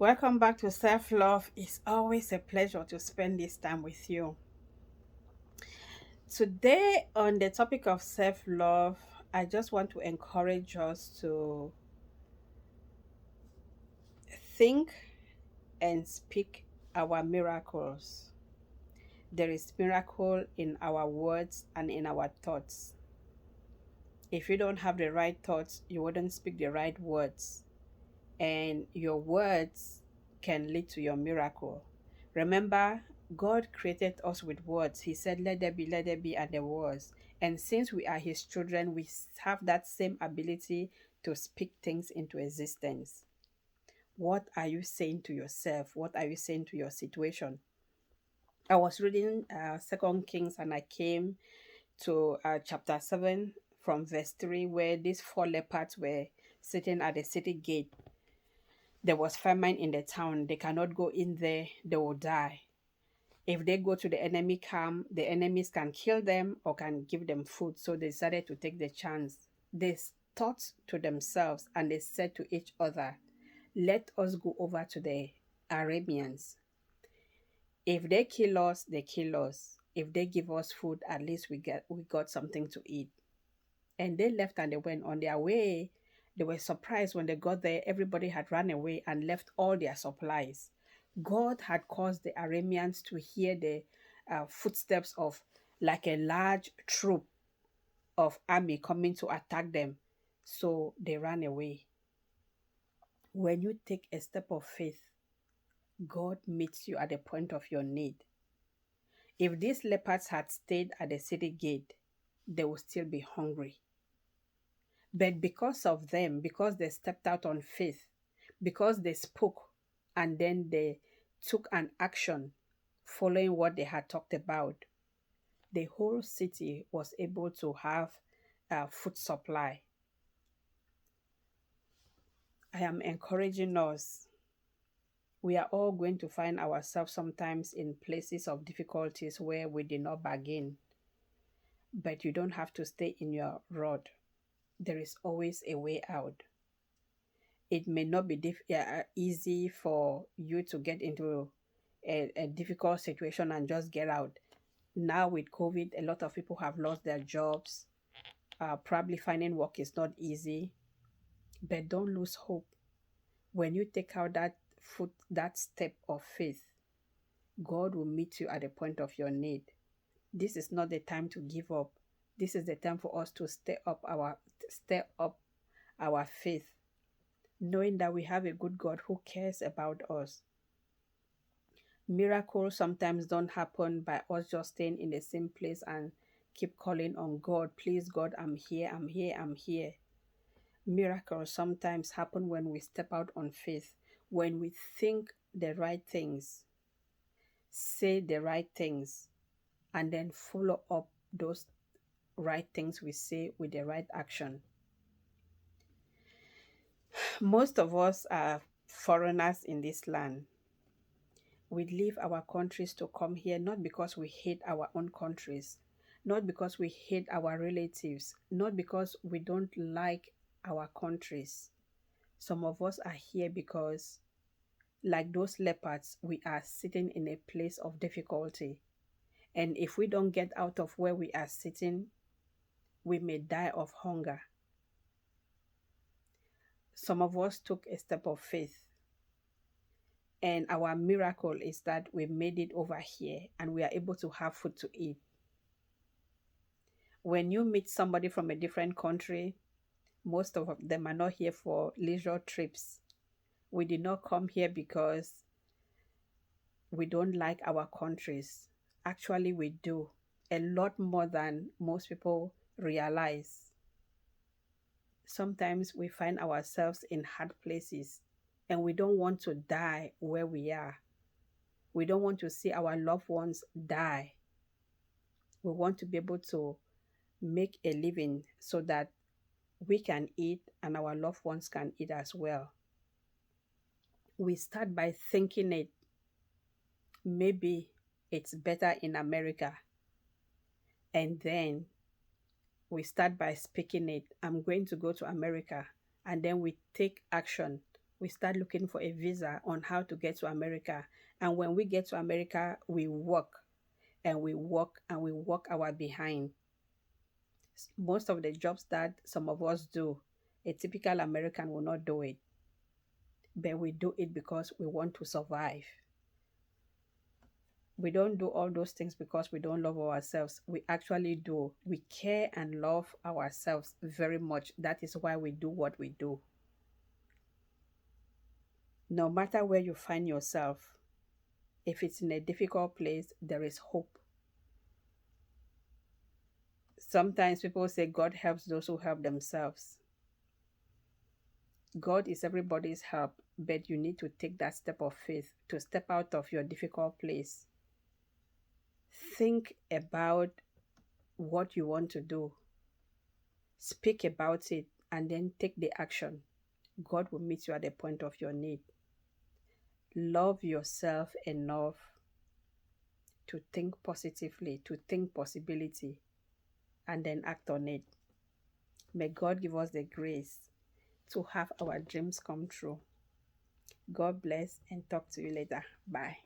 Welcome back to Self Love. It's always a pleasure to spend this time with you. Today, on the topic of self love, I just want to encourage us to think and speak our miracles. There is miracle in our words and in our thoughts. If you don't have the right thoughts, you wouldn't speak the right words, and your words can lead to your miracle. Remember, God created us with words. He said, let there be, and there was. And since we are His children, we have that same ability to speak things into existence. What are you saying to yourself? What are you saying to your situation? I was reading Second Kings, and I came to chapter 7 from verse 3, where these four leopards were sitting at the city gate. There was famine in the town. They cannot go in there, they will die. If they go to the enemy camp, the enemies can kill them or can give them food. So they decided to take the chance. They thought to themselves and they said to each other, let us go over to the Arabians. If they kill us, they kill us. If they give us food, at least we got something to eat. And they left and they went on their way. They were surprised when they got there. Everybody had run away and left all their supplies. God had caused the Arameans to hear the footsteps of like a large troop of army coming to attack them. So they ran away. When you take a step of faith, God meets you at the point of your need. If these leopards had stayed at the city gate, they would still be hungry. But because of them, because they stepped out on faith, because they spoke and then they took an action following what they had talked about, the whole city was able to have a food supply. I am encouraging us. We are all going to find ourselves sometimes in places of difficulties where we did not bargain. But you don't have to stay in your rod. There is always a way out. It may not be easy for you to get into a difficult situation and just get out. Now, with COVID, a lot of people have lost their jobs. Probably finding work is not easy, but don't lose hope. When you take out that step of faith, God will meet you at the point of your need. This is not the time to give up. This is the time for us to step up our faith, knowing that we have a good God who cares about us. Miracles sometimes don't happen by us just staying in the same place and keep calling on God. Please, God, I'm here, I'm here, I'm here. Miracles sometimes happen when we step out on faith, when we think the right things, say the right things, and then follow up those right things we say with the right action. Most of us are foreigners in this land. We leave our countries to come here not because we hate our own countries, not because we hate our relatives, not because we don't like our countries. Some of us are here because, like those leopards, we are sitting in a place of difficulty. And if we don't get out of where we are sitting, we may die of hunger. Some of us took a step of faith. And our miracle is that we made it over here and we are able to have food to eat. When you meet somebody from a different country, most of them are not here for leisure trips. We did not come here because we don't like our countries. Actually, we do a lot more than most people realize. Sometimes we find ourselves in hard places and we don't want to die where we are. We don't want to see our loved ones die. We want to be able to make a living so that we can eat and our loved ones can eat as well. We start by thinking it. Maybe it's better in America. And then we start by speaking it. I'm going to go to America. And then we take action We start looking for a visa on how to get to America. And when we get to America, we work and we work and we work our behind. Most of the jobs that some of us do, a typical American will not do it, but we do it because we want to survive. We don't do all those things because we don't love ourselves. We actually do. We care and love ourselves very much. That is why we do what we do. No matter where you find yourself, if it's in a difficult place, there is hope. Sometimes people say God helps those who help themselves. God is everybody's help, but you need to take that step of faith to step out of your difficult place. Think about what you want to do, speak about it, and then take the action. God will meet you at the point of your need. Love yourself enough to think positively, to think possibility, and then act on it. May God give us the grace to have our dreams come true. God bless and talk to you later. Bye.